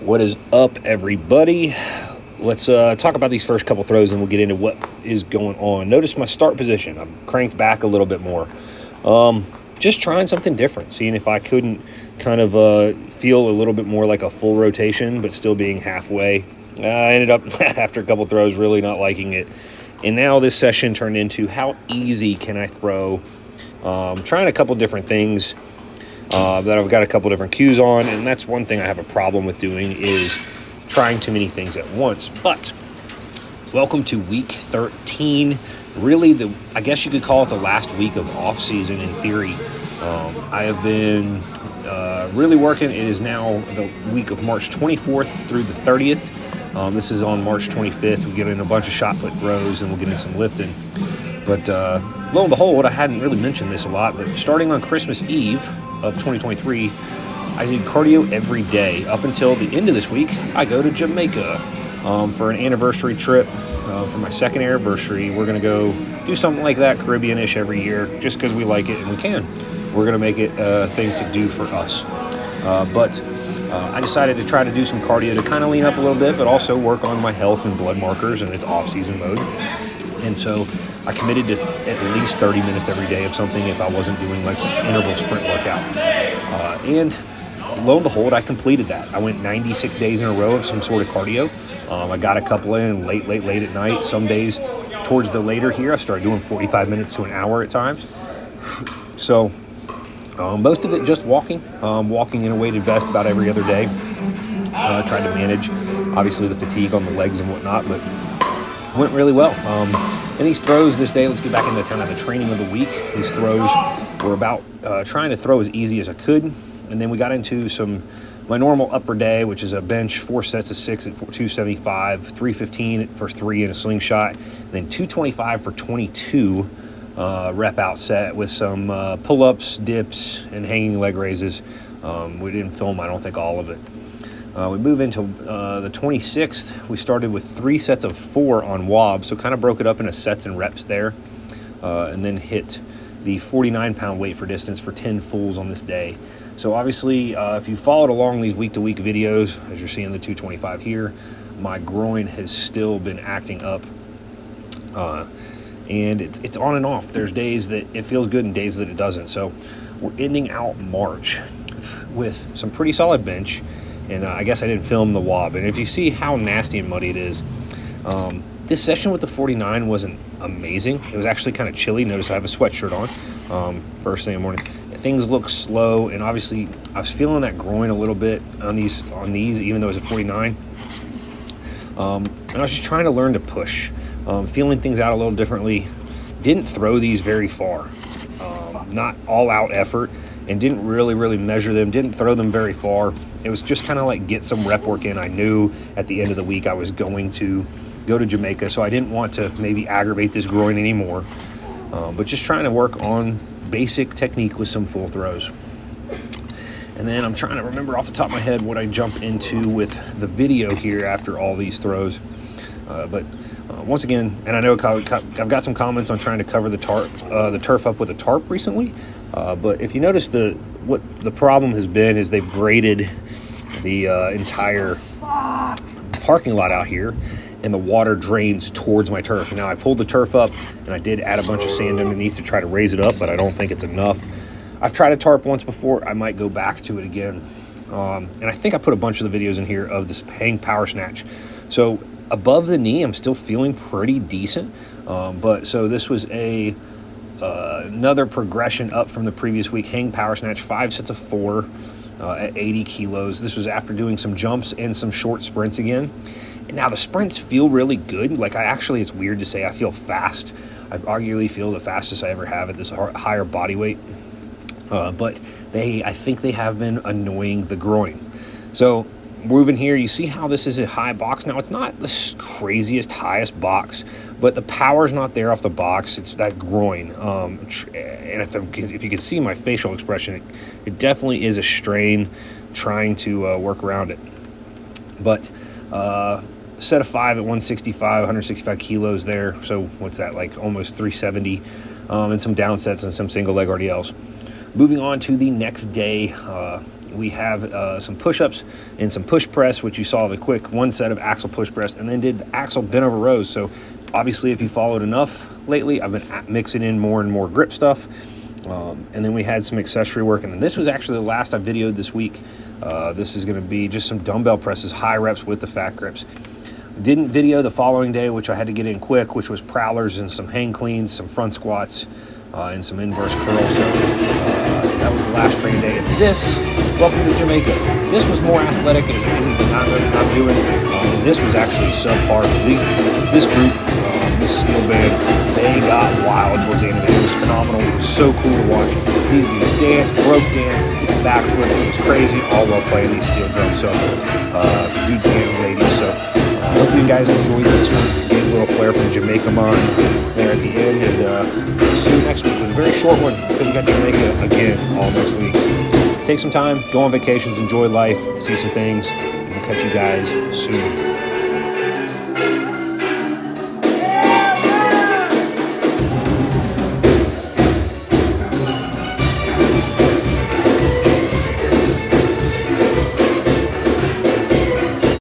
What is up, everybody? Let's talk about these first couple throws and we'll get into what is going on. Notice my start position. I'm cranked back a little bit more. Just trying something different, seeing if I couldn't kind of feel a little bit more like a full rotation, but still being halfway. I ended up, after a couple throws, really not liking it. And now this session turned into how easy can I throw? Trying a couple different things. That I've got a couple different cues on, and that's one thing I have a problem with doing is trying too many things at once. But welcome to week 13. Really, I guess you could call it the last week of off season in theory. I have been really working. It is now the week of March 24th through the 30th. This is on March 25th. We get in a bunch of shot put throws and we'll get in some lifting. But lo and behold, I hadn't really mentioned this a lot, but starting on Christmas Eve of 2023, I did cardio every day. Up until the end of this week, I go to Jamaica for an anniversary trip. For my second anniversary, we're going to go do something like that, Caribbean-ish every year, just because we like it and we can. We're going to make it a thing to do for us. But I decided to try to do some cardio to kind of lean up a little bit, but also work on my health and blood markers, and it's off-season mode. And so I committed to at least 30 minutes every day of something if I wasn't doing like some interval sprint workout. And lo and behold, I completed that. I went 96 days in a row of some sort of cardio. I got a couple in late at night. Some days towards the later here, I started doing 45 minutes to an hour at times. So most of it just walking in a weighted vest about every other day. Tried to manage, obviously, the fatigue on the legs and whatnot, but went really well. And these throws this day, let's get back into kind of the training of the week. These throws were about trying to throw as easy as I could. And then we got into my normal upper day, which is a bench, 4 sets of 6 at 275, 315 for 3 in a slingshot, and then 225 for 22 rep out set with some pull-ups, dips, and hanging leg raises. We didn't film, I don't think, all of it. We move into the 26th. We started with 3 sets of 4 on WOB, so kind of broke it up into sets and reps there, and then hit the 49-pound weight for distance for 10 fulls on this day. So obviously, if you followed along these week-to-week videos, as you're seeing the 225 here, my groin has still been acting up, and it's on and off. There's days that it feels good and days that it doesn't. So we're ending out March with some pretty solid bench. And I guess I didn't film the WOB. And if you see how nasty and muddy it is, this session with the 49 wasn't amazing. It was actually kind of chilly. Notice I have a sweatshirt on first thing in the morning. Things look slow, and obviously I was feeling that groin a little bit on these, even though it was a 49. And I was just trying to learn to push, feeling things out a little differently. Didn't throw these very far, not all-out effort. And didn't really measure them, didn't throw them very far. It was just kind of like get some rep work in. I knew at the end of the week I was going to go to Jamaica, so I didn't want to maybe aggravate this groin anymore. But just trying to work on basic technique with some full throws. And then I'm trying to remember off the top of my head what I jumped into with the video here after all these throws. But once again, and I know I've got some comments on trying to cover the turf up with a tarp recently. But if you notice, what the problem has been is they've graded the entire parking lot out here, and the water drains towards my turf. Now I pulled the turf up, and I did add a bunch of sand underneath to try to raise it up, but I don't think it's enough. I've tried a tarp once before. I might go back to it again. And I think I put a bunch of the videos in here of this hang power snatch. So above the knee, I'm still feeling pretty decent. But so this was another progression up from the previous week. Hang power snatch, 5 sets of 4 at 80 kilos. This was after doing some jumps and some short sprints again. And now the sprints feel really good. Like it's weird to say I feel fast. I arguably feel the fastest I ever have at this higher body weight. But I think they have been annoying the groin. So moving here, you see how this is a high box. Now, it's not the craziest, highest box, but the power's not there off the box. It's that groin. And if you can see my facial expression, it definitely is a strain trying to work around it. But set of 5 at 165 kilos there. So what's that, like almost 370, and some down sets and some single leg RDLs. Moving on to the next day, We have some push-ups and some push press, which you saw the quick one set of axle push press, and then did the axle bent over rows. So obviously, if you followed enough lately, I've been mixing in more and more grip stuff. And then we had some accessory work, and this was actually the last I videoed this week. This is going to be just some dumbbell presses, high reps with the fat grips. Didn't video the following day, which I had to get in quick, which was prowlers and some hang cleans, some front squats, and some inverse curls. So that was the last training day. And this, welcome to Jamaica. This was more athletic as things that I'm doing. This was actually subpar. This group, this steel band, they got wild towards the end of it. It was phenomenal. It was so cool to watch. These dudes dance, broke dance, backward. It was crazy, all while playing these steel drums. So dudes and ladies. So I hope you guys enjoyed this one. Get a little flair from Jamaica Mind there at the end. And see you next week with a very short one because we got Jamaica again all next week. Take some time, go on vacations, enjoy life, see some things. We'll catch you guys soon.